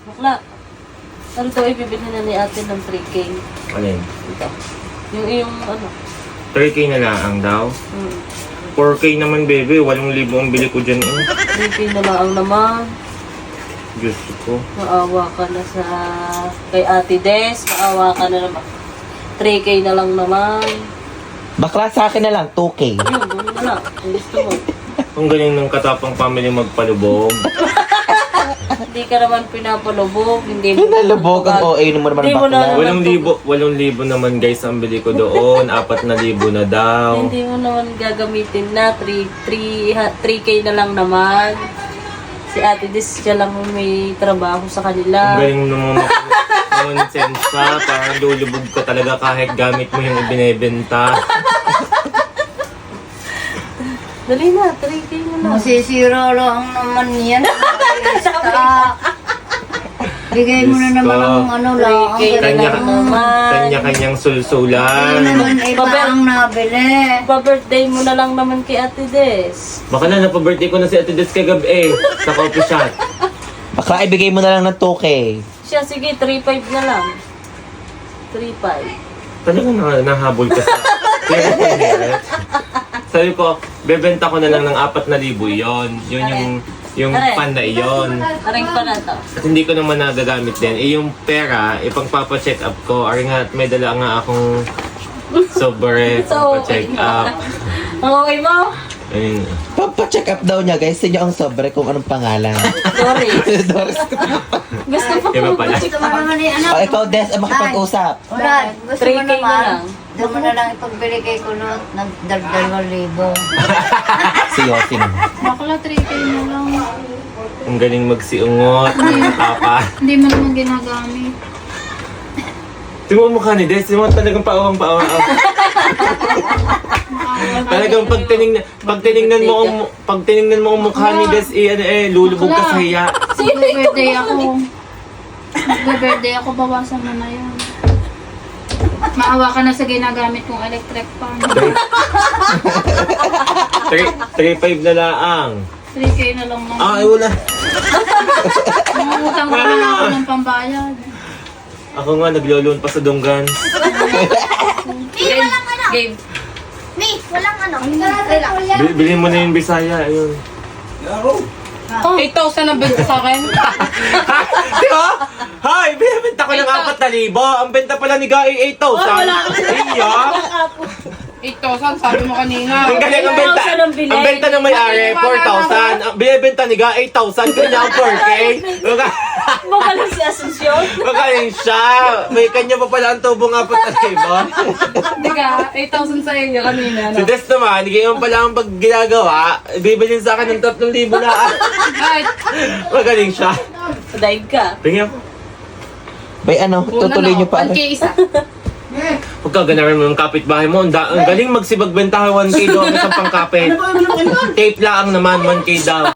Bakla. Ano to, ibibili na ni ate ng 3K. Alin? Ito. Yung ano. 3K na lang daw. 4K naman, bebe. 8,000 ang bili ko dyan. 3K na lang naman. Diyos ko. Maawa ka na sa... Kay Ate Des, maawa ka na naman. 3K na lang naman. Bakla sa akin na lang, 2K. Yun na lang. Kung gusto mo. Ang galing ng katapang family magpalubog. Hindi ka naman pinapalubog. Hindi mo Pinalubog ang OA mo naman Hindi ang mo na- bakla. 8,000 naman guys ang bili ko doon. 4,000 na daw. Hindi mo naman gagamitin na. 3K na lang naman. Si Ate Des, siya lang may trabaho sa Ang kanila. galing naman konsensya. Parang lulubog ka talaga kahit gamit mo yung ibinebenta. Dali na, 3K na lang. Masisira lang naman yan. Bigay mo na Diyos naman ko. ng ano lang. Ang 3K na galing lang naman. Kanya-kanyang Ano sulsulan. naman iba ang nabili. Pa-birthday mo na lang naman kay Ate Des. Baka na napabirthday ko na si Ate Des kagabi sa coffee shop. Bakla, ibigay mo na lang ng 2K. Siya, sige, 3.5 na lang. 3.5. Talagang nahabol ka sa... Sabi ko, bebenta ko na lang ng 4,000 yon. Yun yung pan na iyon. Aring pa na to. At hindi ko naman nagagamit din. Yung pera, ipagpapa-check up ko. Ari nga, may dala nga akong sobre, So, pa-check up. Ang okay mo? Ayun. Papacheck up daw niya, guys. Sa inyo ang sobre kung anong pangalan. Sorry. Doris. Gusto mo Iba pala. Gusto mo naman ano? O, ikaw, Des, makipag-usap. Brad, gusto mo 3K na naman. lang. Doon mo na lang ipagbili kay Kulot ng 2,000. Si Yossi naman. Bakla, 3K na lang. Ang galing magsiungot, papa. Hindi mo naman ginagamit. Tingnan mo mukha ni Des, tingnan mo talagang paawang-paawa. Talagang pag tiningnan mo ang mukha ni Des, lulubog ka sa hiya. Mag-birthday ako. Mag-birthday ako, bawasan mo na yan. Maawa ka na sa ginagamit kong electric fan. 3.5 na laang. 3K na lang naman. Ah, wala. Mangutang ka na ako ng pambayad. Ako nga, naglo-loan pa sa Donggan. Game. May, walang ano. Kailangan. Bilhin mo na yung Bisaya, ayun. 8,000 ang benta sa akin. Di ba? Hay, binibenta ko ng 4,000. Ang benta pala ni Guy 8,000. Iya. 8,000, sabi mo kanina. Ang galing ang benta. 4,000 ang bili. Ang benta ng may-ari, 4,000. Ang binibenta ni Guy 8,000. Kanya ang 4K. Magaling si Asunsyon. Magaling siya. May kanya pa pala ang tubong 4,000. Hindi ka, 8,000 sa inyo kanina. Si Des naman, ngayon pa lang ang pag ginagawa, bibilin sa akin ng 3,000 na. Ay, Magaling siya. Daig ka. Tingnan mo. Bay, ano, tutuloy niyo pa. 1K isa. Huwag ka ganarin mo ng kapitbahay mo. Ang galing magsibagbentahan 1K doon sa pangkapit. Tape lang naman, 1K daw.